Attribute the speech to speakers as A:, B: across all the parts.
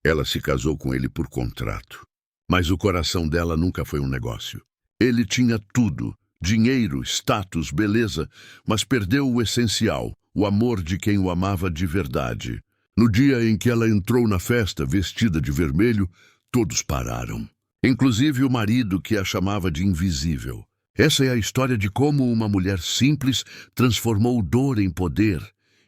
A: Ela se casou com ele por contrato. Mas o coração dela nunca foi um negócio. Ele tinha tudo: dinheiro, status, beleza, mas perdeu o essencial, o amor de quem o amava de verdade. No dia em que ela entrou na festa vestida de vermelho, todos pararam. Inclusive o marido, que a chamava de invisível. Essa é a história de como uma mulher simples transformou dor em poder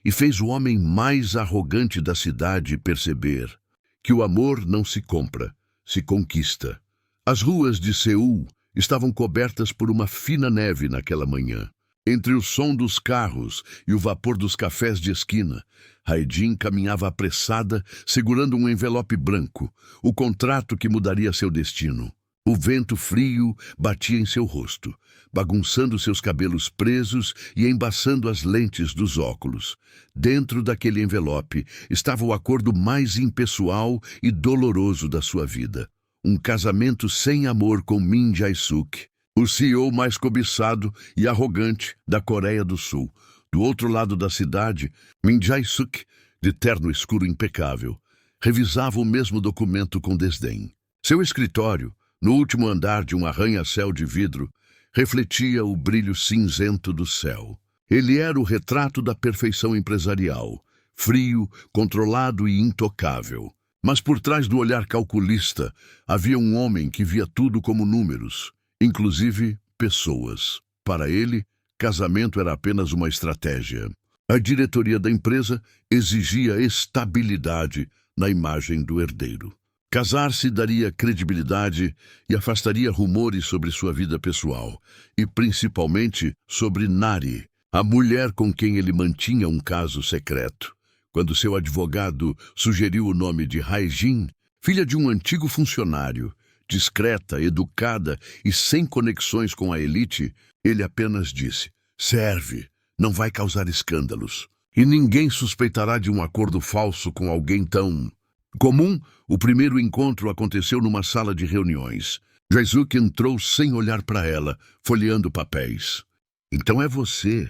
A: e fez o homem mais arrogante da cidade perceber que o amor não se compra, se conquista. As ruas de Seul estavam cobertas por uma fina neve naquela manhã. Entre o som dos carros e o vapor dos cafés de esquina, Hae-jin caminhava apressada, segurando um envelope branco, o contrato que mudaria seu destino. O vento frio batia em seu rosto, bagunçando seus cabelos presos e embaçando as lentes dos óculos. Dentro daquele envelope estava o acordo mais impessoal e doloroso da sua vida. Um casamento sem amor com Min Jae-suk, o CEO mais cobiçado e arrogante da Coreia do Sul. Do outro lado da cidade, Min Jae-suk, de terno escuro impecável, revisava o mesmo documento com desdém. Seu escritório, no último andar de um arranha-céu de vidro, refletia o brilho cinzento do céu. Ele era o retrato da perfeição empresarial, frio, controlado e intocável. Mas por trás do olhar calculista havia um homem que via tudo como números, inclusive pessoas. Para ele, casamento era apenas uma estratégia. A diretoria da empresa exigia estabilidade na imagem do herdeiro. Casar-se daria credibilidade e afastaria rumores sobre sua vida pessoal, e principalmente sobre Nari, a mulher com quem ele mantinha um caso secreto. Quando seu advogado sugeriu o nome de Hae-jin, filha de um antigo funcionário, discreta, educada e sem conexões com a elite, ele apenas disse: "Serve, não vai causar escândalos. E ninguém suspeitará de um acordo falso com alguém tão comum." O primeiro encontro aconteceu numa sala de reuniões. Jae-suk entrou sem olhar para ela, folheando papéis. "Então é você",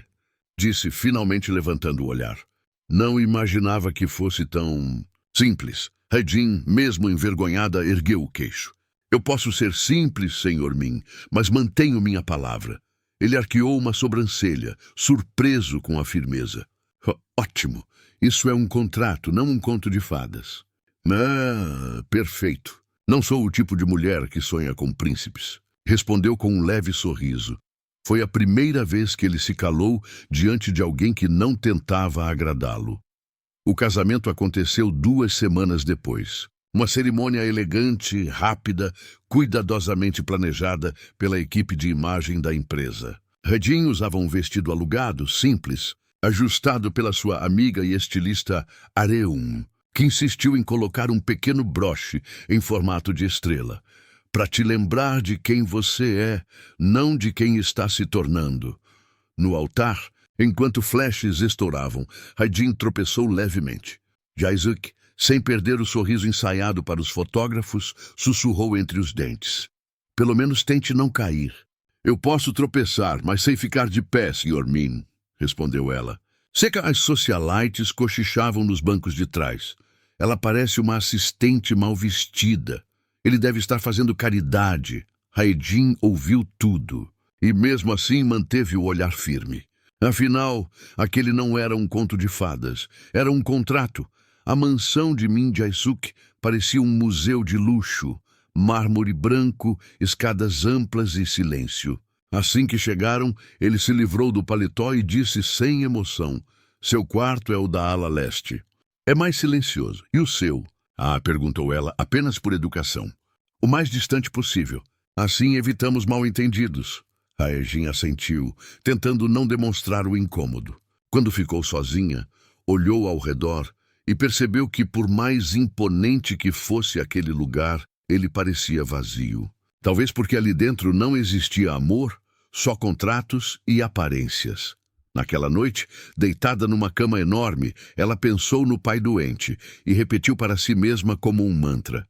A: disse, finalmente levantando o olhar. Não imaginava que fosse tão simples. Hae-jin, mesmo envergonhada, ergueu o queixo. "Eu posso ser simples, Sr. Min, mas mantenho minha palavra." Ele arqueou uma sobrancelha, surpreso com a firmeza. "Ótimo. Isso é um contrato, não um conto de fadas." "Ah, perfeito. Não sou o tipo de mulher que sonha com príncipes." Respondeu com um leve sorriso. Foi a primeira vez que ele se calou diante de alguém que não tentava agradá-lo. O casamento aconteceu 2 semanas depois. Uma cerimônia elegante, rápida, cuidadosamente planejada pela equipe de imagem da empresa. Hae-jin usava um vestido alugado, simples, ajustado pela sua amiga e estilista Areum, que insistiu em colocar um pequeno broche em formato de estrela, para te lembrar de quem você é, não de quem está se tornando. No altar, enquanto flashes estouravam, Hae-jin tropeçou levemente. Jae-suk, sem perder o sorriso ensaiado para os fotógrafos, sussurrou entre os dentes: "Pelo menos tente não cair." "Eu posso tropeçar, mas sem ficar de pé, Sr. Min", respondeu ela. As socialites cochichavam nos bancos de trás. "Ela parece uma assistente mal vestida. Ele deve estar fazendo caridade." Hae-jin ouviu tudo, e mesmo assim manteve o olhar firme. Afinal, aquele não era um conto de fadas, era um contrato. A mansão de Min Jae-suk parecia um museu de luxo, mármore branco, escadas amplas e silêncio. Assim que chegaram, ele se livrou do paletó e disse sem emoção: "Seu quarto é o da ala leste. É mais silencioso. E o seu?" "Ah", perguntou ela, apenas por educação. "O mais distante possível. Assim evitamos mal-entendidos." Hae-jin assentiu, tentando não demonstrar o incômodo. Quando ficou sozinha, olhou ao redor e percebeu que, por mais imponente que fosse aquele lugar, ele parecia vazio. Talvez porque ali dentro não existia amor, só contratos e aparências. Naquela noite, deitada numa cama enorme, ela pensou no pai doente e repetiu para si mesma como um mantra: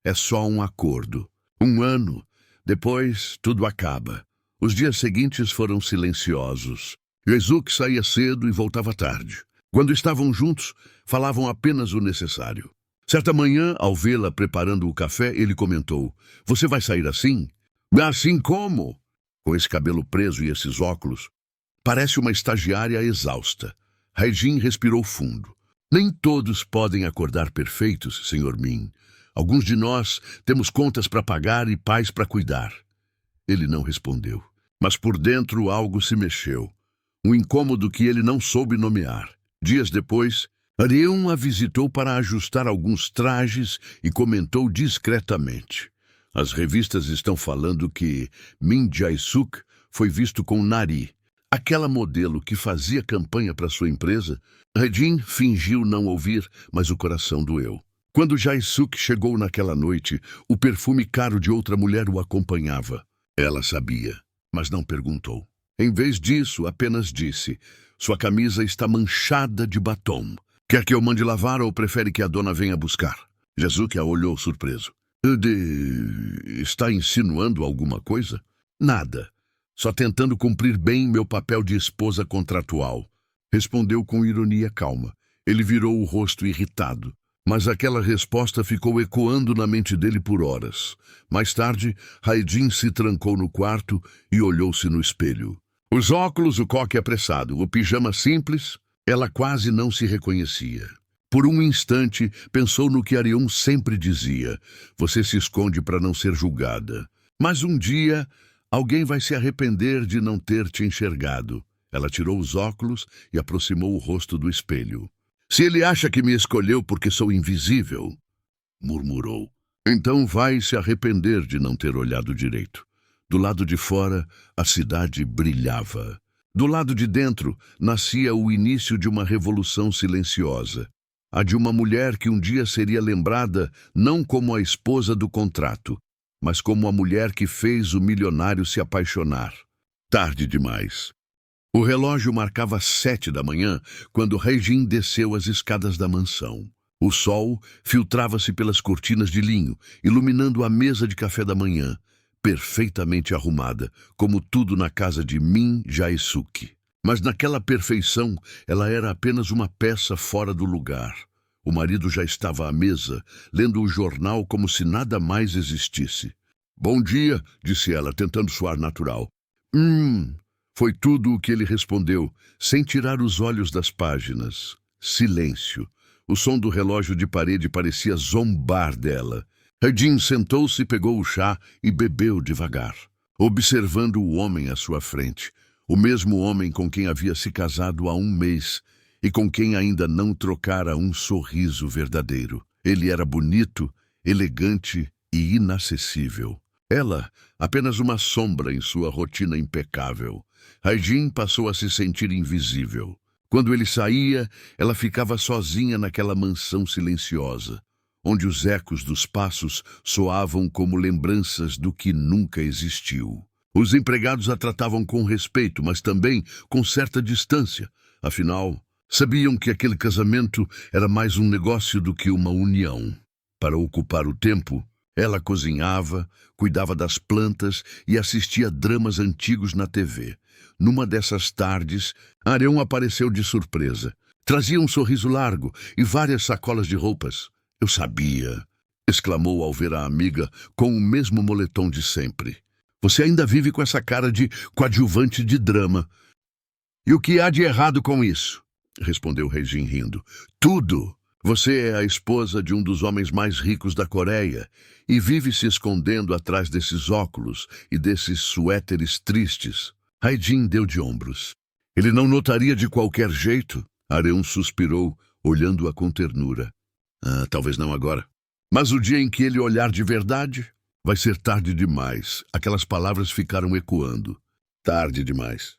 A: "É só um acordo. 1 ano. Depois, tudo acaba." Os dias seguintes foram silenciosos. Jae-suk saía cedo e voltava tarde. Quando estavam juntos, falavam apenas o necessário. Certa manhã, ao vê-la preparando o café, ele comentou: "Você vai sair assim?" "Assim como?" Com esse cabelo preso e esses óculos. Parece uma estagiária exausta. Raijin respirou fundo. Nem todos podem acordar perfeitos, Sr. Min. Alguns de nós temos contas para pagar e pais para cuidar. Ele não respondeu. Mas por dentro algo se mexeu. Um incômodo que ele não soube nomear. Dias depois, Arion a visitou para ajustar alguns trajes e comentou discretamente: "As revistas estão falando que Min Jae-suk foi visto com Nari, aquela modelo que fazia campanha para sua empresa." Raijin fingiu não ouvir, mas o coração doeu. Quando Jae-suk chegou naquela noite, o perfume caro de outra mulher o acompanhava. Ela sabia, mas não perguntou. Em vez disso, apenas disse: "Sua camisa está manchada de batom. Quer que eu mande lavar ou prefere que a dona venha buscar?" Jae-suk a olhou surpreso. Está insinuando alguma coisa?" "Nada. Só tentando cumprir bem meu papel de esposa contratual." Respondeu com ironia calma. Ele virou o rosto irritado. Mas aquela resposta ficou ecoando na mente dele por horas. Mais tarde, Raijin se trancou no quarto e olhou-se no espelho. Os óculos, o coque apressado, o pijama simples, ela quase não se reconhecia. Por um instante, pensou no que Arion sempre dizia: "Você se esconde para não ser julgada. Mas um dia, alguém vai se arrepender de não ter te enxergado." Ela tirou os óculos e aproximou o rosto do espelho. "Se ele acha que me escolheu porque sou invisível", murmurou, "então vai se arrepender de não ter olhado direito." Do lado de fora, a cidade brilhava. Do lado de dentro, nascia o início de uma revolução silenciosa. A de uma mulher que um dia seria lembrada não como a esposa do contrato, mas como a mulher que fez o milionário se apaixonar. Tarde demais. O relógio marcava 7 da manhã quando Raijin desceu as escadas da mansão. O sol filtrava-se pelas cortinas de linho, iluminando a mesa de café da manhã, perfeitamente arrumada, como tudo na casa de Min Jae-suk. Mas naquela perfeição, ela era apenas uma peça fora do lugar. O marido já estava à mesa, lendo o jornal como se nada mais existisse. "Bom dia", disse ela, tentando soar natural. Foi tudo o que ele respondeu, sem tirar os olhos das páginas. Silêncio. O som do relógio de parede parecia zombar dela. Raijin sentou-se, pegou o chá e bebeu devagar, observando o homem à sua frente, o mesmo homem com quem havia se casado há um mês e com quem ainda não trocara um sorriso verdadeiro. Ele era bonito, elegante e inacessível. Ela, apenas uma sombra em sua rotina impecável. Raijin passou a se sentir invisível. Quando ele saía, ela ficava sozinha naquela mansão silenciosa, onde os ecos dos passos soavam como lembranças do que nunca existiu. Os empregados a tratavam com respeito, mas também com certa distância. Afinal, sabiam que aquele casamento era mais um negócio do que uma união. Para ocupar o tempo, ela cozinhava, cuidava das plantas e assistia dramas antigos na TV. Numa dessas tardes, Arion apareceu de surpresa. Trazia um sorriso largo e várias sacolas de roupas. "Eu sabia", exclamou ao ver a amiga com o mesmo moletom de sempre. "Você ainda vive com essa cara de coadjuvante de drama." "E o que há de errado com isso?" respondeu Raijin rindo. "Tudo! Você é a esposa de um dos homens mais ricos da Coreia e vive se escondendo atrás desses óculos e desses suéteres tristes." Raijin deu de ombros. "Ele não notaria de qualquer jeito?" Arion suspirou, olhando-a com ternura. Talvez não agora. Mas o dia em que ele olhar de verdade, vai ser tarde demais." Aquelas palavras ficaram ecoando. Tarde demais.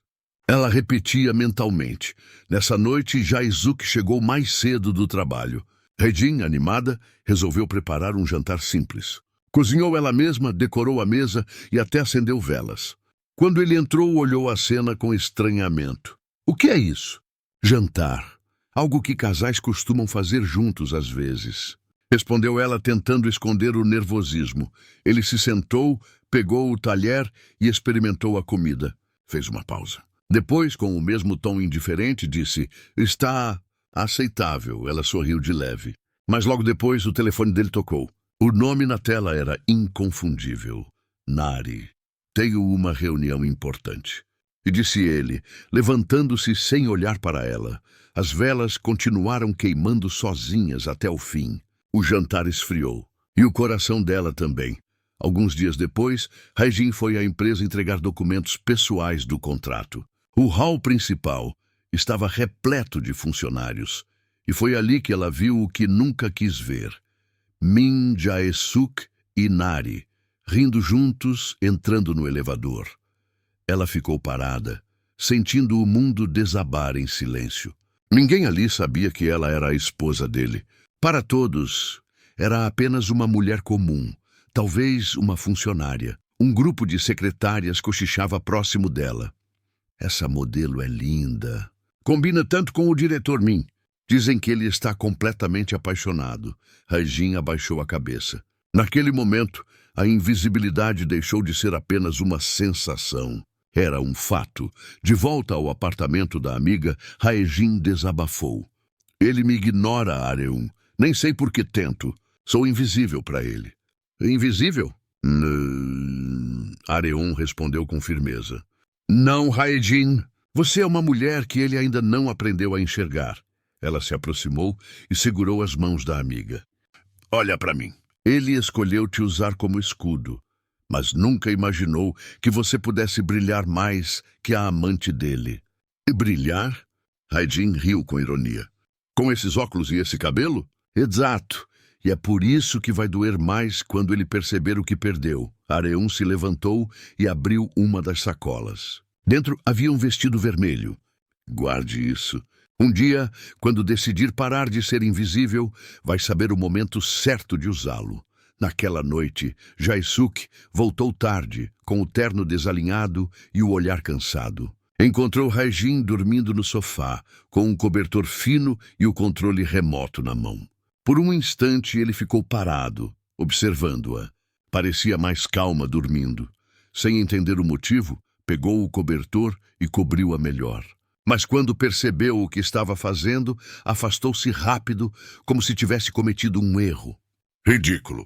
A: Ela repetia mentalmente. Nessa noite, Jae-suk chegou mais cedo do trabalho. Raijin, animada, resolveu preparar um jantar simples. Cozinhou ela mesma, decorou a mesa e até acendeu velas. Quando ele entrou, olhou a cena com estranhamento. "O que é isso?" "Jantar. Algo que casais costumam fazer juntos às vezes", respondeu ela, tentando esconder o nervosismo. Ele se sentou, pegou o talher e experimentou a comida. Fez uma pausa. Depois, com o mesmo tom indiferente, disse: "Está aceitável." Ela sorriu de leve. Mas logo depois o telefone dele tocou. O nome na tela era inconfundível. Nari. Tenho uma reunião importante. E disse ele, levantando-se sem olhar para ela. As velas continuaram queimando sozinhas até o fim. O jantar esfriou. E o coração dela também. Alguns dias depois, Hae-jin foi à empresa entregar documentos pessoais do contrato. O hall principal estava repleto de funcionários. E foi ali que ela viu o que nunca quis ver. Min Jae-suk e Nari, rindo juntos, entrando no elevador. Ela ficou parada, sentindo o mundo desabar em silêncio. Ninguém ali sabia que ela era a esposa dele. Para todos, era apenas uma mulher comum, talvez uma funcionária. Um grupo de secretárias cochichava próximo dela. Essa modelo é linda. Combina tanto com o diretor Min. Dizem que ele está completamente apaixonado. Hae-jin abaixou a cabeça. Naquele momento, a invisibilidade deixou de ser apenas uma sensação. Era um fato. De volta ao apartamento da amiga, Hae-jin desabafou. Ele me ignora, Areum. Nem sei por que tento. Sou invisível para ele. Invisível? Areum respondeu com firmeza. Não, Hae-jin. Você é uma mulher que ele ainda não aprendeu a enxergar. Ela se aproximou e segurou as mãos da amiga. Olha para mim. Ele escolheu te usar como escudo, mas nunca imaginou que você pudesse brilhar mais que a amante dele. E brilhar? Hae-jin riu com ironia. Com esses óculos e esse cabelo? Exato. E é por isso que vai doer mais quando ele perceber o que perdeu. Areum se levantou e abriu uma das sacolas. Dentro havia um vestido vermelho. Guarde isso. Um dia, quando decidir parar de ser invisível, vai saber o momento certo de usá-lo. Naquela noite, Jae-suk voltou tarde, com o terno desalinhado e o olhar cansado. Encontrou Hae-jin dormindo no sofá, com um cobertor fino e o controle remoto na mão. Por um instante, ele ficou parado, observando-a. Parecia mais calma dormindo. Sem entender o motivo, pegou o cobertor e cobriu-a melhor. Mas quando percebeu o que estava fazendo, afastou-se rápido, como se tivesse cometido um erro. Ridículo!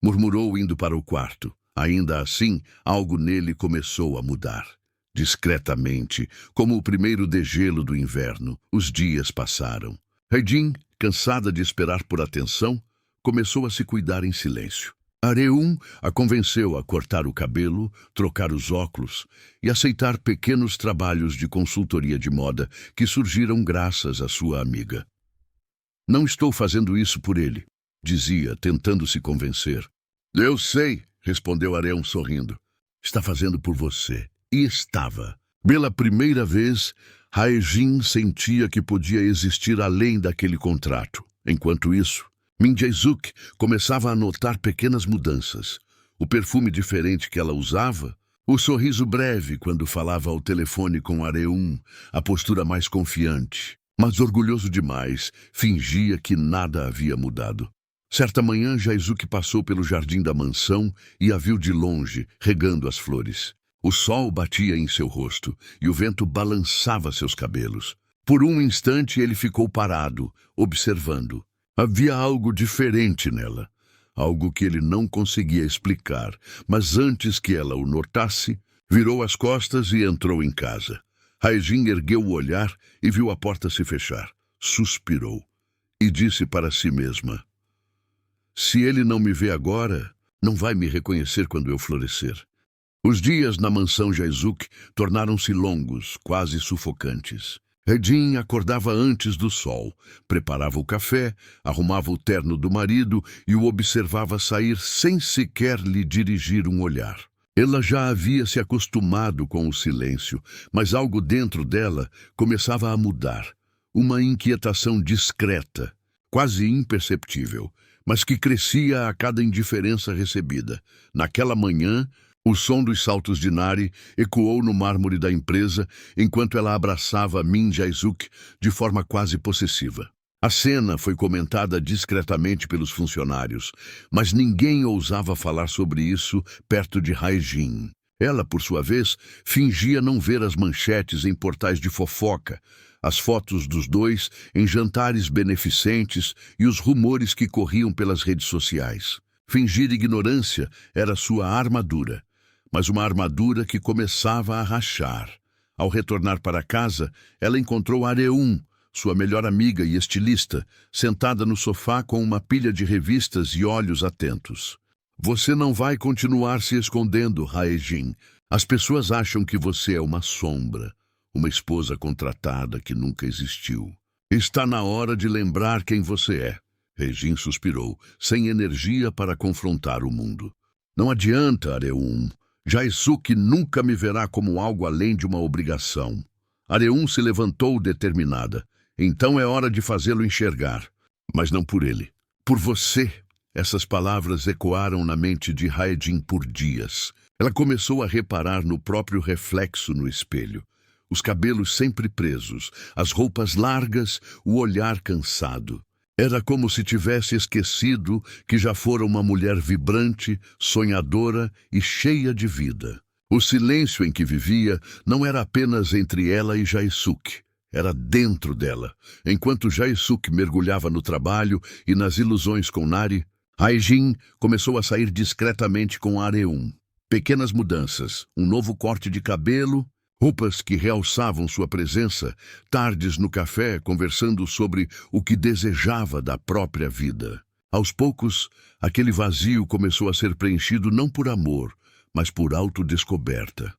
A: Murmurou indo para o quarto. Ainda assim, algo nele começou a mudar. Discretamente, como o primeiro degelo do inverno, os dias passaram. Hae-jin, cansada de esperar por atenção, começou a se cuidar em silêncio. Areum a convenceu a cortar o cabelo, trocar os óculos e aceitar pequenos trabalhos de consultoria de moda que surgiram graças à sua amiga. Não estou fazendo isso por ele, dizia, tentando se convencer. Eu sei, respondeu Areum sorrindo. Está fazendo por você. E estava. Pela primeira vez, Hae-jin sentia que podia existir além daquele contrato. Enquanto isso, Min Jae-suk começava a notar pequenas mudanças. O perfume diferente que ela usava, o sorriso breve quando falava ao telefone com Areum, a postura mais confiante. Mas orgulhoso demais, fingia que nada havia mudado. Certa manhã, Jae-suk passou pelo jardim da mansão e a viu de longe, regando as flores. O sol batia em seu rosto e o vento balançava seus cabelos. Por um instante ele ficou parado, observando. Havia algo diferente nela, algo que ele não conseguia explicar, mas antes que ela o notasse, virou as costas e entrou em casa. Hae-jin ergueu o olhar e viu a porta se fechar. Suspirou e disse para si mesma: se ele não me vê agora, não vai me reconhecer quando eu florescer. Os dias na mansão Jae-suk tornaram-se longos, quase sufocantes. Hae-jin acordava antes do sol, preparava o café, arrumava o terno do marido e o observava sair sem sequer lhe dirigir um olhar. Ela já havia se acostumado com o silêncio, mas algo dentro dela começava a mudar. Uma inquietação discreta, quase imperceptível, mas que crescia a cada indiferença recebida. Naquela manhã, o som dos saltos de Nari ecoou no mármore da empresa enquanto ela abraçava Min Jae-suk de forma quase possessiva. A cena foi comentada discretamente pelos funcionários, mas ninguém ousava falar sobre isso perto de Hae-jin. Ela, por sua vez, fingia não ver as manchetes em portais de fofoca, as fotos dos dois em jantares beneficentes e os rumores que corriam pelas redes sociais. Fingir ignorância era sua armadura, mas uma armadura que começava a rachar. Ao retornar para casa, ela encontrou Areum, sua melhor amiga e estilista, sentada no sofá com uma pilha de revistas e olhos atentos. Você não vai continuar se escondendo, Hae-jin. As pessoas acham que você é uma sombra, uma esposa contratada que nunca existiu. Está na hora de lembrar quem você é. Hae-jin suspirou, sem energia para confrontar o mundo. Não adianta, Areum. Jae-suk nunca me verá como algo além de uma obrigação. Areum se levantou determinada. Então é hora de fazê-lo enxergar. Mas não por ele. Por você. Essas palavras ecoaram na mente de Hae-jin por dias. Ela começou a reparar no próprio reflexo no espelho. Os cabelos sempre presos, as roupas largas, o olhar cansado. Era como se tivesse esquecido que já fora uma mulher vibrante, sonhadora e cheia de vida. O silêncio em que vivia não era apenas entre ela e Jae-suk. Era dentro dela. Enquanto Jae-suk mergulhava no trabalho e nas ilusões com Nari, Hae-jin começou a sair discretamente com Areum. Pequenas mudanças, um novo corte de cabelo, roupas que realçavam sua presença, tardes no café conversando sobre o que desejava da própria vida. Aos poucos, aquele vazio começou a ser preenchido não por amor, mas por autodescoberta.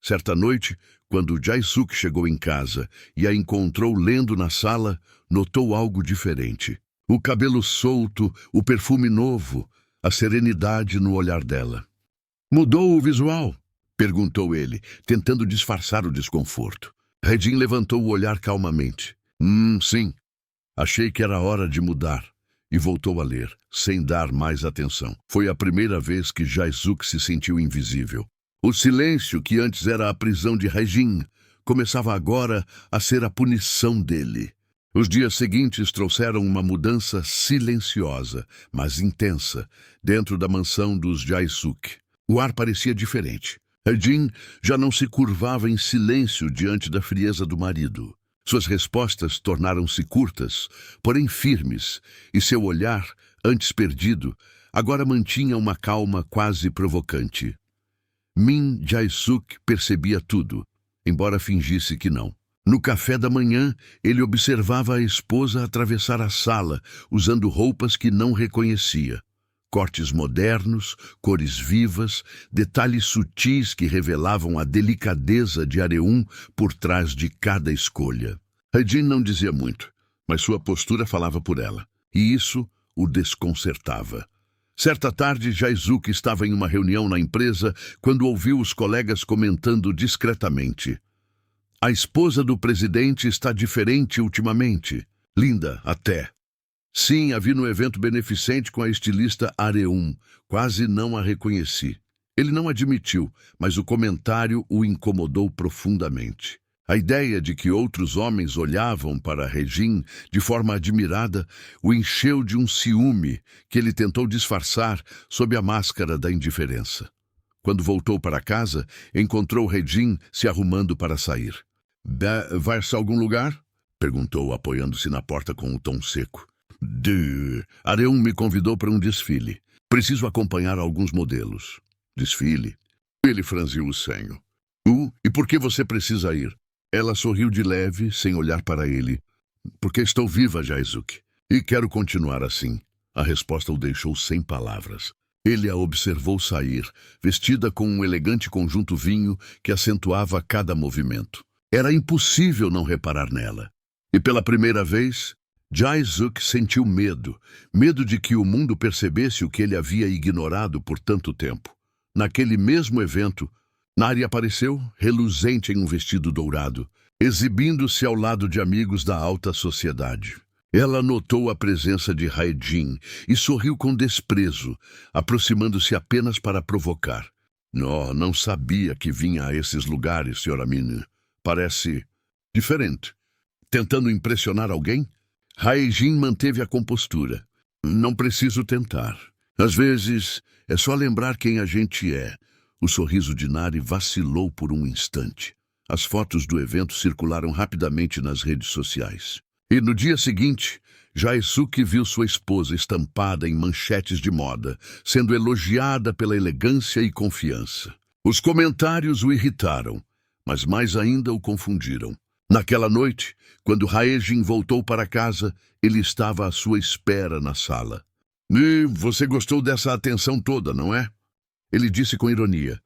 A: Certa noite, quando Jae-suk chegou em casa e a encontrou lendo na sala, notou algo diferente. O cabelo solto, o perfume novo, a serenidade no olhar dela. Mudou o visual? Perguntou ele, tentando disfarçar o desconforto. Hae-jin levantou o olhar calmamente. Sim. Achei que era hora de mudar. E voltou a ler, sem dar mais atenção. Foi a primeira vez que Jae-suk se sentiu invisível. O silêncio, que antes era a prisão de Hae-jin, começava agora a ser a punição dele. Os dias seguintes trouxeram uma mudança silenciosa, mas intensa, dentro da mansão dos Jae-suk. O ar parecia diferente. Hae-jin já não se curvava em silêncio diante da frieza do marido. Suas respostas tornaram-se curtas, porém firmes, e seu olhar, antes perdido, agora mantinha uma calma quase provocante. Min Jae-suk percebia tudo, embora fingisse que não. No café da manhã, ele observava a esposa atravessar a sala, usando roupas que não reconhecia. Cortes modernos, cores vivas, detalhes sutis que revelavam a delicadeza de Areum por trás de cada escolha. Hae-jin não dizia muito, mas sua postura falava por ela, e isso o desconcertava. Certa tarde, Jae-suk estava em uma reunião na empresa quando ouviu os colegas comentando discretamente. A esposa do presidente está diferente ultimamente. Linda, até. Sim, a vi no evento beneficente com a estilista Areum. Quase não a reconheci. Ele não admitiu, mas o comentário o incomodou profundamente. A ideia de que outros homens olhavam para Hae-jin de forma admirada o encheu de um ciúme que ele tentou disfarçar sob a máscara da indiferença. Quando voltou para casa, encontrou Hae-jin se arrumando para sair. Vai-se a algum lugar? Perguntou, apoiando-se na porta com um tom seco. Areum me convidou para um desfile. Preciso acompanhar alguns modelos. Desfile? Ele franziu o senho. E por que você precisa ir? Ela sorriu de leve, sem olhar para ele. Porque estou viva, Jae-suk. E quero continuar assim. A resposta o deixou sem palavras. Ele a observou sair, vestida com um elegante conjunto vinho que acentuava cada movimento. Era impossível não reparar nela. E pela primeira vez, Jae-suk sentiu medo. Medo de que o mundo percebesse o que ele havia ignorado por tanto tempo. Naquele mesmo evento, Nari apareceu, reluzente em um vestido dourado, exibindo-se ao lado de amigos da alta sociedade. Ela notou a presença de Hae-jin e sorriu com desprezo, aproximando-se apenas para provocar. Não sabia que vinha a esses lugares, Sra. Min. Parece diferente. Tentando impressionar alguém? Hae-jin manteve a compostura. Não preciso tentar. Às vezes, é só lembrar quem a gente é. O sorriso de Nari vacilou por um instante. As fotos do evento circularam rapidamente nas redes sociais. E no dia seguinte, Jaesuke viu sua esposa estampada em manchetes de moda, sendo elogiada pela elegância e confiança. Os comentários o irritaram, mas mais ainda o confundiram. Naquela noite, quando Hae-jin voltou para casa, ele estava à sua espera na sala. E você gostou dessa atenção toda, não é? Ele disse com ironia.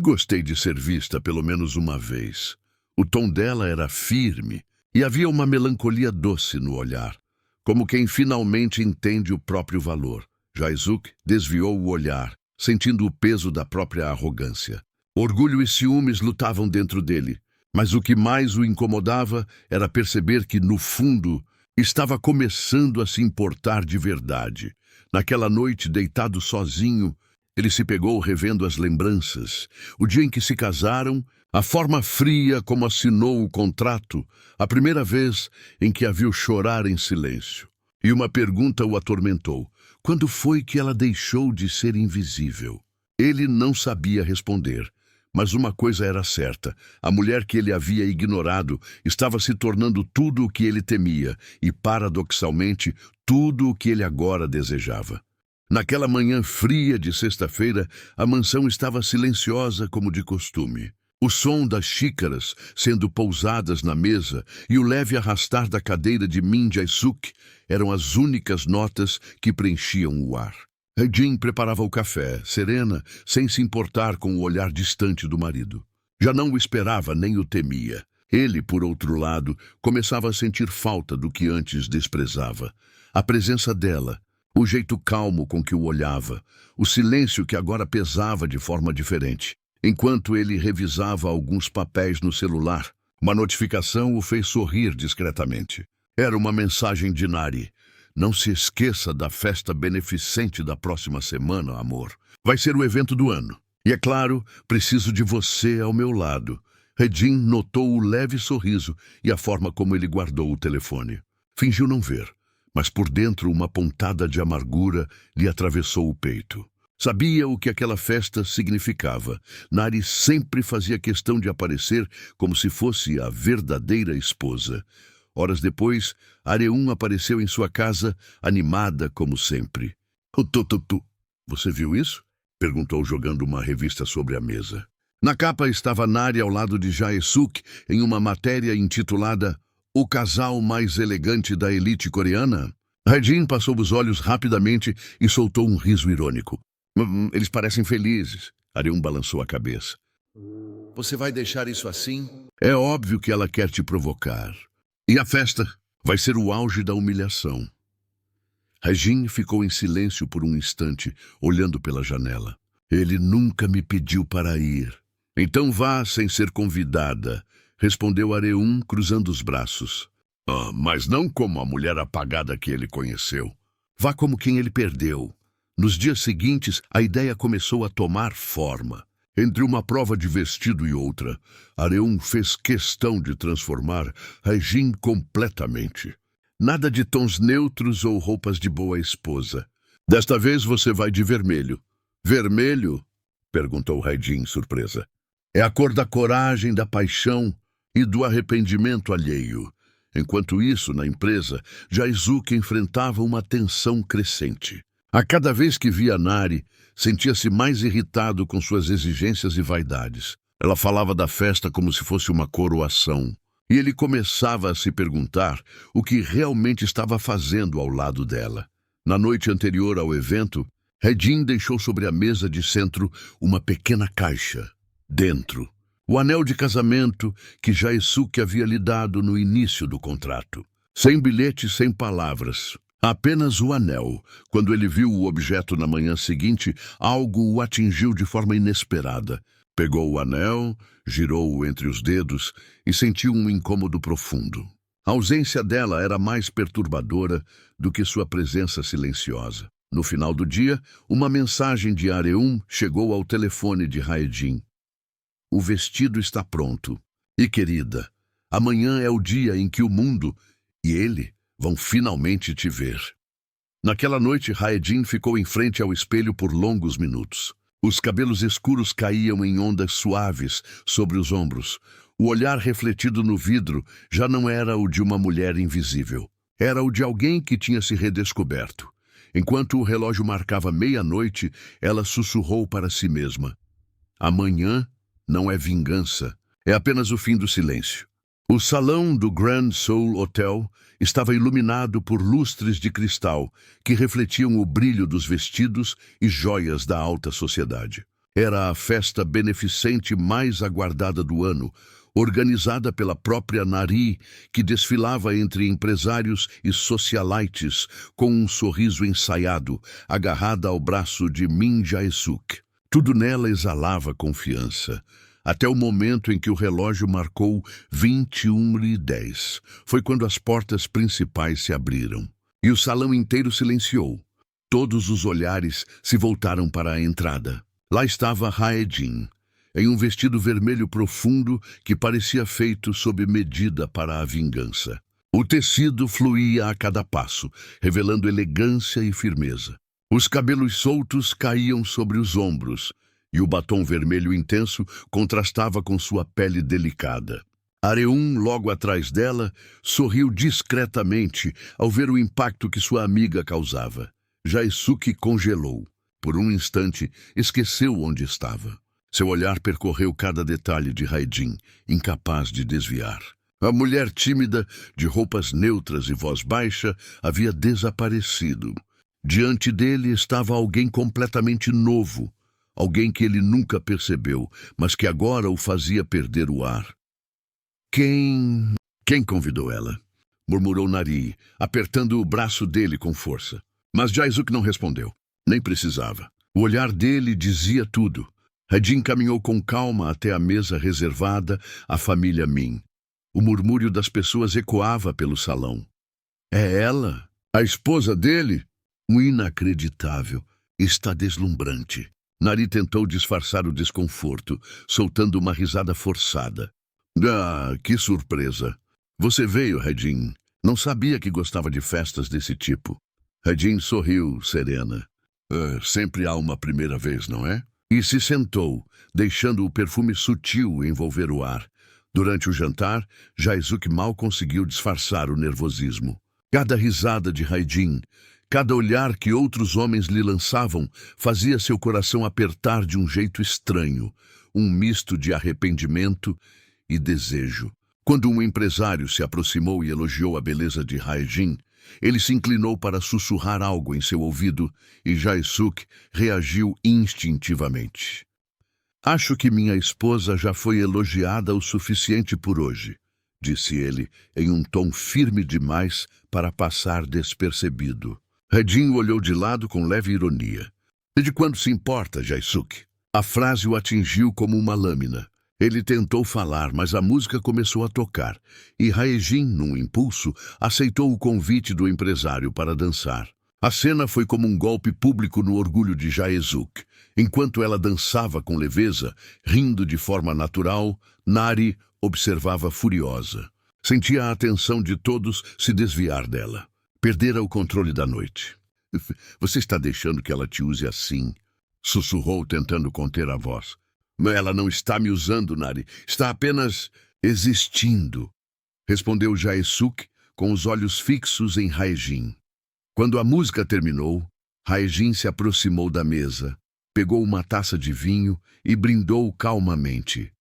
A: Gostei de ser vista pelo menos uma vez. O tom dela era firme e havia uma melancolia doce no olhar, como quem finalmente entende o próprio valor. Jaesuke desviou o olhar, sentindo o peso da própria arrogância. Orgulho e ciúmes lutavam dentro dele, mas o que mais o incomodava era perceber que, no fundo, estava começando a se importar de verdade. Naquela noite, deitado sozinho, ele se pegou revendo as lembranças, o dia em que se casaram, a forma fria como assinou o contrato, a primeira vez em que a viu chorar em silêncio. E uma pergunta o atormentou. Quando foi que ela deixou de ser invisível? Ele não sabia responder, mas uma coisa era certa. A mulher que ele havia ignorado estava se tornando tudo o que ele temia e, paradoxalmente, tudo o que ele agora desejava. Naquela manhã fria de sexta-feira, a mansão estava silenciosa como de costume. O som das xícaras sendo pousadas na mesa e o leve arrastar da cadeira de Min Jae-suk eram as únicas notas que preenchiam o ar. Hae-jin preparava o café, serena, sem se importar com o olhar distante do marido. Já não o esperava nem o temia. Ele, por outro lado, começava a sentir falta do que antes desprezava. A presença dela, o jeito calmo com que o olhava, o silêncio que agora pesava de forma diferente. Enquanto ele revisava alguns papéis no celular, uma notificação o fez sorrir discretamente. Era uma mensagem de Nari. Não se esqueça da festa beneficente da próxima semana, amor. Vai ser o evento do ano. E é claro, preciso de você ao meu lado. Hae-jin notou o leve sorriso e a forma como ele guardou o telefone. Fingiu não ver, mas por dentro uma pontada de amargura lhe atravessou o peito. Sabia o que aquela festa significava. Nari sempre fazia questão de aparecer como se fosse a verdadeira esposa. Horas depois, Areum apareceu em sua casa, animada como sempre. Você viu isso? Perguntou jogando uma revista sobre a mesa. Na capa estava Nari ao lado de Jae-suk em uma matéria intitulada O casal mais elegante da elite coreana. Hae-jin passou os olhos rapidamente e soltou um riso irônico. Eles parecem felizes. Areum balançou a cabeça. Você vai deixar isso assim? É óbvio que ela quer te provocar. E a festa vai ser o auge da humilhação. Hae-jin ficou em silêncio por um instante, olhando pela janela. Ele nunca me pediu para ir. Então vá sem ser convidada, respondeu Areum, cruzando os braços. Mas não como a mulher apagada que ele conheceu. Vá como quem ele perdeu. Nos dias seguintes, a ideia começou a tomar forma. Entre uma prova de vestido e outra, Areum fez questão de transformar Hae-jin completamente. Nada de tons neutros ou roupas de boa esposa. Desta vez você vai de vermelho. Vermelho? Perguntou Hae-jin, surpresa. É a cor da coragem, da paixão e do arrependimento alheio. Enquanto isso, na empresa, Jae-suk enfrentava uma tensão crescente. A cada vez que via Nari, sentia-se mais irritado com suas exigências e vaidades. Ela falava da festa como se fosse uma coroação. E ele começava a se perguntar o que realmente estava fazendo ao lado dela. Na noite anterior ao evento, Hae-jin deixou sobre a mesa de centro uma pequena caixa. Dentro, o anel de casamento que Jae-suk havia lhe dado no início do contrato. Sem bilhete, sem palavras. Apenas o anel. Quando ele viu o objeto na manhã seguinte, algo o atingiu de forma inesperada. Pegou o anel, girou-o entre os dedos e sentiu um incômodo profundo. A ausência dela era mais perturbadora do que sua presença silenciosa. No final do dia, uma mensagem de Areum chegou ao telefone de Hae-jin. O vestido está pronto. E, querida, amanhã é o dia em que o mundo e ele vão finalmente te ver. Naquela noite, Hae-jin ficou em frente ao espelho por longos minutos. Os cabelos escuros caíam em ondas suaves sobre os ombros. O olhar refletido no vidro já não era o de uma mulher invisível. Era o de alguém que tinha se redescoberto. Enquanto o relógio marcava meia-noite, ela sussurrou para si mesma: amanhã não é vingança, é apenas o fim do silêncio. O salão do Grand Soul Hotel estava iluminado por lustres de cristal que refletiam o brilho dos vestidos e joias da alta sociedade. Era a festa beneficente mais aguardada do ano, organizada pela própria Nari, que desfilava entre empresários e socialites com um sorriso ensaiado, agarrada ao braço de Min Jae-suk. Tudo nela exalava confiança, até o momento em que o relógio marcou 21h10. Foi quando as portas principais se abriram, e o salão inteiro silenciou. Todos os olhares se voltaram para a entrada. Lá estava Hae-jin, em um vestido vermelho profundo que parecia feito sob medida para a vingança. O tecido fluía a cada passo, revelando elegância e firmeza. Os cabelos soltos caíam sobre os ombros, e o batom vermelho intenso contrastava com sua pele delicada. Areum, logo atrás dela, sorriu discretamente ao ver o impacto que sua amiga causava. Jae-suk congelou. Por um instante, esqueceu onde estava. Seu olhar percorreu cada detalhe de Hae-jin, incapaz de desviar. A mulher tímida, de roupas neutras e voz baixa, havia desaparecido. Diante dele estava alguém completamente novo, alguém que ele nunca percebeu, mas que agora o fazia perder o ar. Quem convidou ela? Murmurou Nari, apertando o braço dele com força. Mas Jae-suk não respondeu. Nem precisava. O olhar dele dizia tudo. Hae-jin caminhou com calma até a mesa reservada à família Min. O murmúrio das pessoas ecoava pelo salão. É ela? A esposa dele? Inacreditável. Está deslumbrante. Nari tentou disfarçar o desconforto, soltando uma risada forçada. Ah, que surpresa. Você veio, Hae-jin. Não sabia que gostava de festas desse tipo. Hae-jin sorriu, serena. Sempre há uma primeira vez, não é? E se sentou, deixando o perfume sutil envolver o ar. Durante o jantar, Jae-suk mal conseguiu disfarçar o nervosismo. Cada risada de Hae-jin, cada olhar que outros homens lhe lançavam, fazia seu coração apertar de um jeito estranho, um misto de arrependimento e desejo. Quando um empresário se aproximou e elogiou a beleza de Hae-jin, ele se inclinou para sussurrar algo em seu ouvido e Jae-suk reagiu instintivamente. Acho que minha esposa já foi elogiada o suficiente por hoje, disse ele, em um tom firme demais para passar despercebido. Hae-jin olhou de lado com leve ironia. De quando se importa, Jae-suk? A frase o atingiu como uma lâmina. Ele tentou falar, mas a música começou a tocar, e Hae-jin, num impulso, aceitou o convite do empresário para dançar. A cena foi como um golpe público no orgulho de Jae-suk. Enquanto ela dançava com leveza, rindo de forma natural, Nari observava furiosa. Sentia a atenção de todos se desviar dela. Perdera o controle da noite. Você está deixando que ela te use assim? Sussurrou, tentando conter a voz. Ela não está me usando, Nari. Está apenas existindo, respondeu Jae-suk, com os olhos fixos em Hae-jin. Quando a música terminou, Hae-jin se aproximou da mesa, pegou uma taça de vinho e brindou calmamente.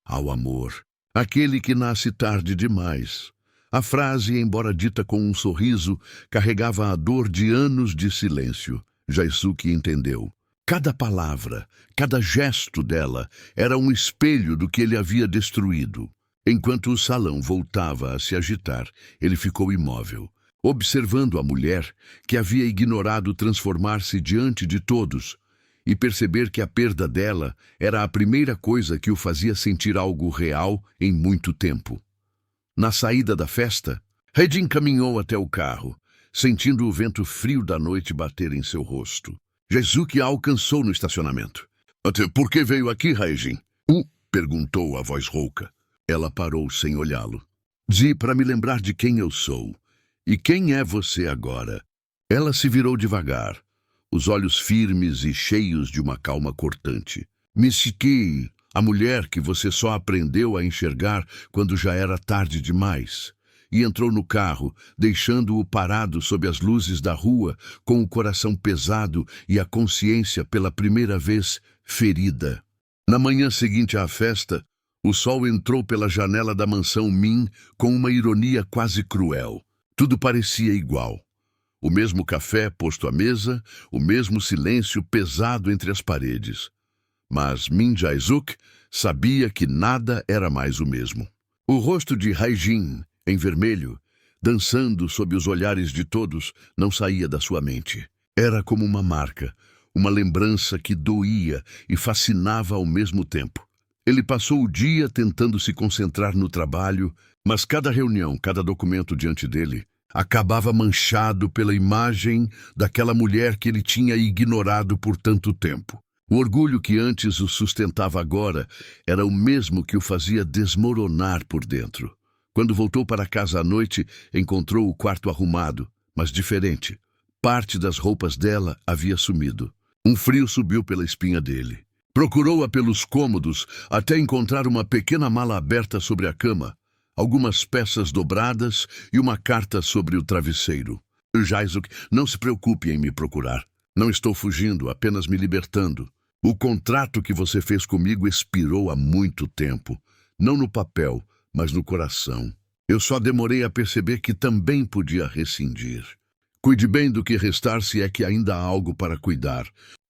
A: Ao amor, aquele que nasce tarde demais. A frase, embora dita com um sorriso, carregava a dor de anos de silêncio. Jae-suk entendeu. Cada palavra, cada gesto dela era um espelho do que ele havia destruído. Enquanto o salão voltava a se agitar, ele ficou imóvel, observando a mulher que havia ignorado transformar-se diante de todos e perceber que a perda dela era a primeira coisa que o fazia sentir algo real em muito tempo. Na saída da festa, Hae-jin caminhou até o carro, sentindo o vento frio da noite bater em seu rosto. Jae-suk a alcançou no estacionamento. Por que veio aqui, Hae-jin? Perguntou a voz rouca. Ela parou sem olhá-lo. Para me lembrar de quem eu sou. E quem é você agora? Ela se virou devagar, os olhos firmes e cheios de uma calma cortante. Mishiki, A mulher que você só aprendeu a enxergar quando já era tarde demais. E entrou no carro, deixando-o parado sob as luzes da rua, com o coração pesado e a consciência pela primeira vez ferida. Na manhã seguinte à festa, o sol entrou pela janela da mansão Min com uma ironia quase cruel. Tudo parecia igual. O mesmo café posto à mesa, o mesmo silêncio pesado entre as paredes. Mas Min Jae-suk sabia que nada era mais o mesmo. O rosto de Hae-jin, em vermelho, dançando sob os olhares de todos, não saía da sua mente. Era como uma marca, uma lembrança que doía e fascinava ao mesmo tempo. Ele passou o dia tentando se concentrar no trabalho, mas cada reunião, cada documento diante dele, acabava manchado pela imagem daquela mulher que ele tinha ignorado por tanto tempo. O orgulho que antes o sustentava agora era o mesmo que o fazia desmoronar por dentro. Quando voltou para casa à noite, encontrou o quarto arrumado, mas diferente. Parte das roupas dela havia sumido. Um frio subiu pela espinha dele. Procurou-a pelos cômodos até encontrar uma pequena mala aberta sobre a cama, algumas peças dobradas e uma carta sobre o travesseiro. Jae-suk, não se preocupe em me procurar. Não estou fugindo, apenas me libertando. O contrato que você fez comigo expirou há muito tempo. Não no papel, mas no coração. Eu só demorei a perceber que também podia rescindir. Cuide bem do que restar se é que ainda há algo para cuidar.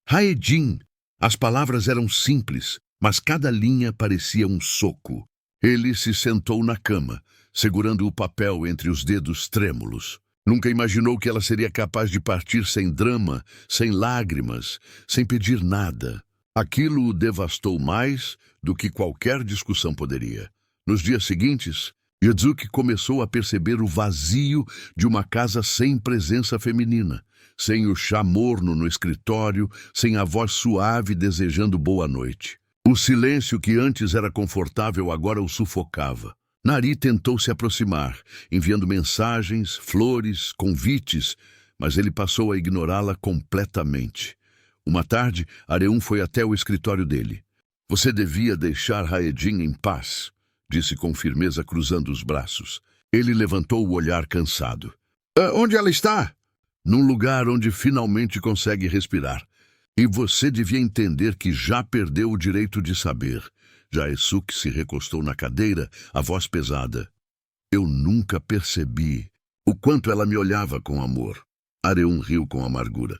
A: Hae-jin! As palavras eram simples, mas cada linha parecia um soco. Ele se sentou na cama, segurando o papel entre os dedos trêmulos. Nunca imaginou que ela seria capaz de partir sem drama, sem lágrimas, sem pedir nada. Aquilo o devastou mais do que qualquer discussão poderia. Nos dias seguintes, Jae-suk começou a perceber o vazio de uma casa sem presença feminina, sem o chá morno no escritório, sem a voz suave desejando boa noite. O silêncio que antes era confortável agora o sufocava. Nari tentou se aproximar, enviando mensagens, flores, convites, mas ele passou a ignorá-la completamente. Uma tarde, Areum foi até o escritório dele. Você devia deixar Hae-jin em paz, disse com firmeza, cruzando os braços. Ele levantou o olhar cansado. Onde ela está? Num lugar onde finalmente consegue respirar. E você devia entender que já perdeu o direito de saber. Jae-suk se recostou na cadeira, a voz pesada. Eu nunca percebi o quanto ela me olhava com amor. Areum riu com amargura.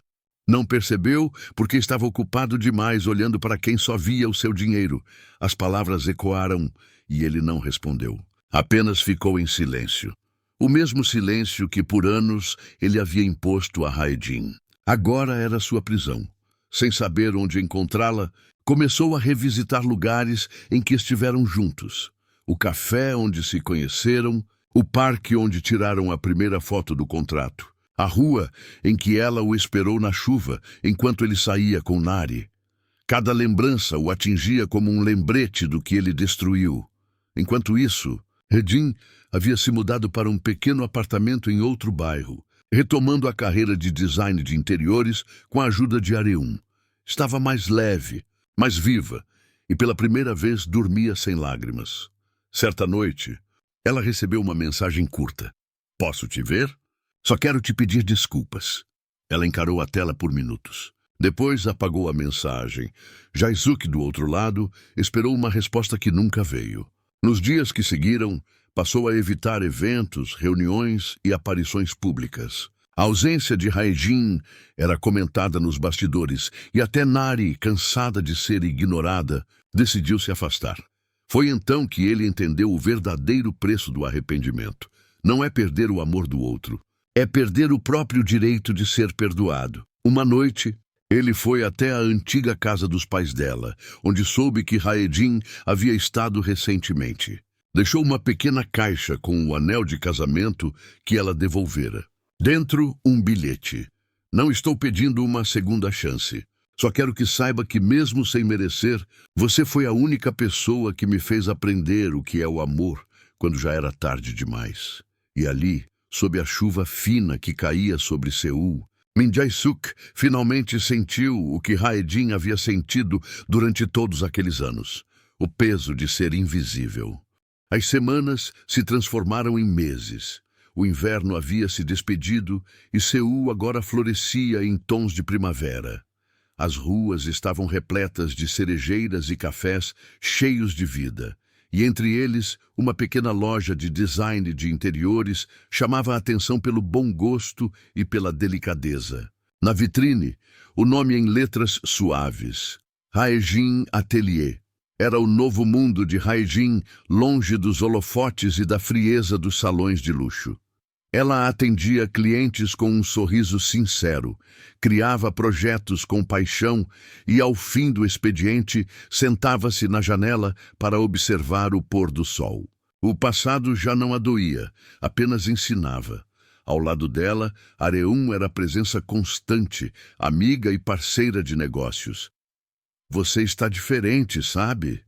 A: Não percebeu porque estava ocupado demais olhando para quem só via o seu dinheiro. As palavras ecoaram e ele não respondeu. Apenas ficou em silêncio. O mesmo silêncio que por anos ele havia imposto a Hae-jin. Agora era sua prisão. Sem saber onde encontrá-la, começou a revisitar lugares em que estiveram juntos. O café onde se conheceram, o parque onde tiraram a primeira foto do contrato, a rua em que ela o esperou na chuva enquanto ele saía com Nari. Cada lembrança o atingia como um lembrete do que ele destruiu. Enquanto isso, Hae-jin havia se mudado para um pequeno apartamento em outro bairro, retomando a carreira de design de interiores com a ajuda de Areum. Estava mais leve, mais viva, e pela primeira vez dormia sem lágrimas. Certa noite, ela recebeu uma mensagem curta. Posso te ver? Só quero te pedir desculpas. Ela encarou a tela por minutos. Depois apagou a mensagem. Jae-suk, do outro lado, esperou uma resposta que nunca veio. Nos dias que seguiram, passou a evitar eventos, reuniões e aparições públicas. A ausência de Hae-jin era comentada nos bastidores e até Nari, cansada de ser ignorada, decidiu se afastar. Foi então que ele entendeu o verdadeiro preço do arrependimento. Não é perder o amor do outro, é perder o próprio direito de ser perdoado. Uma noite, ele foi até a antiga casa dos pais dela, onde soube que Hae-jin havia estado recentemente. Deixou uma pequena caixa com o anel de casamento que ela devolvera. Dentro, um bilhete. Não estou pedindo uma segunda chance. Só quero que saiba que, mesmo sem merecer, você foi a única pessoa que me fez aprender o que é o amor, quando já era tarde demais. E ali, sob a chuva fina que caía sobre Seul, Min Jae-suk finalmente sentiu o que Hae-jin havia sentido durante todos aqueles anos. o peso de ser invisível. As semanas se transformaram em meses. O inverno havia se despedido e Seul agora florescia em tons de primavera. As ruas estavam repletas de cerejeiras e cafés cheios de vida, e entre eles uma pequena loja de design de interiores chamava a atenção pelo bom gosto e pela delicadeza. Na vitrine, o nome em letras suaves: Haejin Atelier. Era o novo mundo de Haejin, longe dos holofotes e da frieza dos salões de luxo. Ela atendia clientes com um sorriso sincero, criava projetos com paixão e, ao fim do expediente, sentava-se na janela para observar o pôr do sol. O passado já não a doía, apenas ensinava. Ao lado dela, Areum era presença constante, amiga e parceira de negócios. "Você está diferente, sabe?",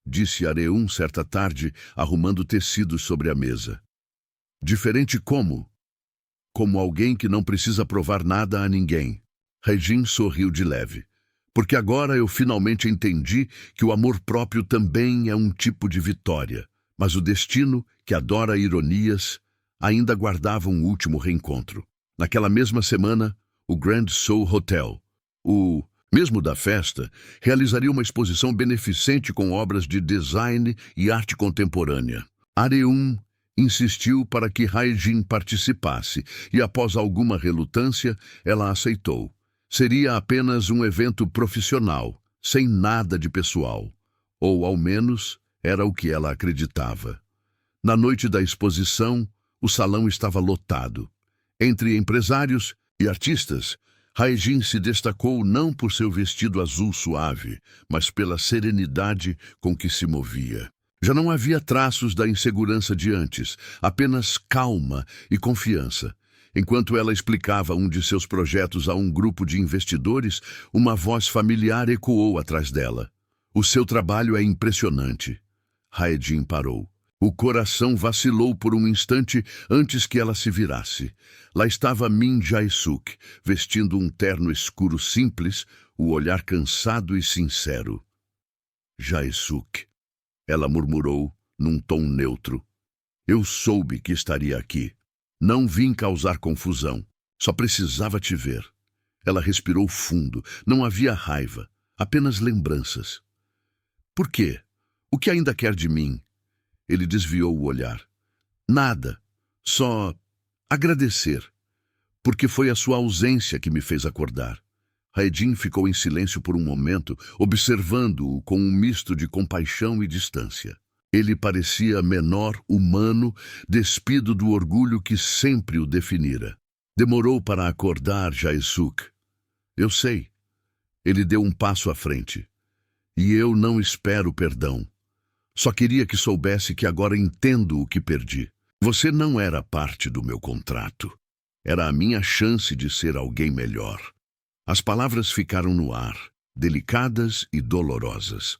A: disse Areum certa tarde, arrumando tecidos sobre a mesa. "Diferente como?" "Como alguém que não precisa provar nada a ninguém." Haejin sorriu de leve. "Porque agora eu finalmente entendi que o amor próprio também é um tipo de vitória. Mas o destino, que adora ironias, ainda guardava um último reencontro. Naquela mesma semana, o Grand Seoul Hotel, o mesmo da festa, realizaria uma exposição beneficente com obras de design e arte contemporânea. Areum insistiu para que Haejin participasse e, após alguma relutância, ela aceitou. Seria apenas um evento profissional, sem nada de pessoal. Ou, ao menos, era o que ela acreditava. Na noite da exposição, o salão estava lotado. Entre empresários e artistas, Haejin se destacou não por seu vestido azul suave, mas pela serenidade com que se movia. Já não havia traços da insegurança de antes, apenas calma e confiança. Enquanto ela explicava um de seus projetos a um grupo de investidores, uma voz familiar ecoou atrás dela. "O seu trabalho é impressionante." Haejin parou. O coração vacilou por um instante antes que ela se virasse. Lá estava Min Jae-suk, vestindo um terno escuro simples, o olhar cansado e sincero. "Jae-suk", ela murmurou, num tom neutro. "Eu soube que estaria aqui. Não vim causar confusão. Só precisava te ver." Ela respirou fundo. Não havia raiva, apenas lembranças. "Por quê? O que ainda quer de mim?" Ele desviou o olhar. "Nada. Só agradecer. Porque foi a sua ausência que me fez acordar." Haejin ficou em silêncio por um momento, observando-o com um misto de compaixão e distância. Ele parecia menor, humano, despido do orgulho que sempre o definira. "Demorou para acordar, Jae-suk." "Eu sei." Ele deu um passo à frente. "E eu não espero perdão. Só queria que soubesse que agora entendo o que perdi. Você não era parte do meu contrato. Era a minha chance de ser alguém melhor." As palavras ficaram no ar, delicadas e dolorosas.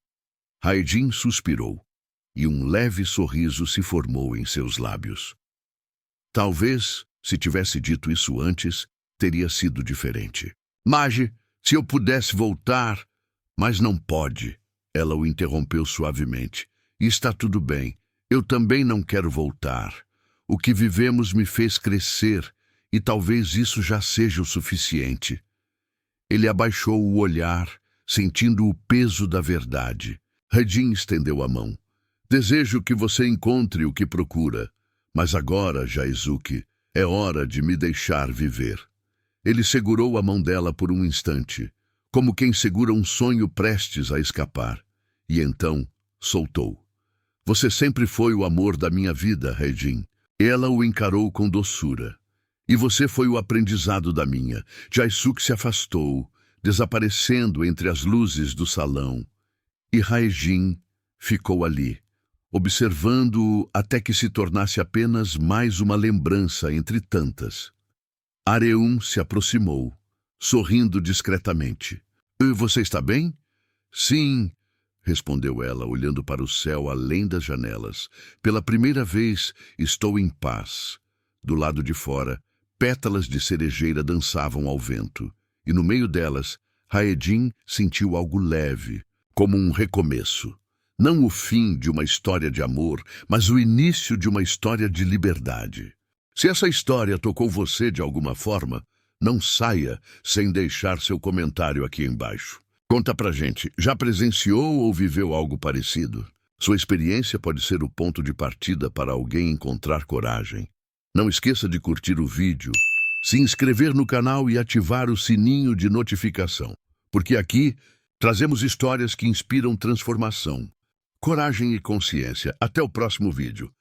A: Haejin suspirou, e um leve sorriso se formou em seus lábios. Talvez, se tivesse dito isso antes, teria sido diferente. "Mage, se eu pudesse voltar..." "Mas não pode." Ela o interrompeu suavemente. "Está tudo bem. Eu também não quero voltar. O que vivemos me fez crescer, e talvez isso já seja o suficiente." Ele abaixou o olhar, sentindo o peso da verdade. Haejin estendeu a mão. "Desejo que você encontre o que procura. Mas agora, Jae-suk, é hora de me deixar viver." Ele segurou a mão dela por um instante, como quem segura um sonho prestes a escapar. E então, soltou. "Você sempre foi o amor da minha vida, Haejin." Ela o encarou com doçura. "E você foi o aprendizado da minha." Jae-suk se afastou, desaparecendo entre as luzes do salão. E Haejin ficou ali, observando-o até que se tornasse apenas mais uma lembrança entre tantas. Areum se aproximou, sorrindo discretamente. "Você está bem?" "Sim", respondeu ela, olhando para o céu além das janelas. "Pela primeira vez, estou em paz." Do lado de fora, pétalas de cerejeira dançavam ao vento, e no meio delas, Haejin sentiu algo leve, como um recomeço. Não o fim de uma história de amor, mas o início de uma história de liberdade. Se essa história tocou você de alguma forma, não saia sem deixar seu comentário aqui embaixo. Conta pra gente, já presenciou ou viveu algo parecido? Sua experiência pode ser o ponto de partida para alguém encontrar coragem. Não esqueça de curtir o vídeo, se inscrever no canal e ativar o sininho de notificação, porque aqui trazemos histórias que inspiram transformação, coragem e consciência. Até o próximo vídeo.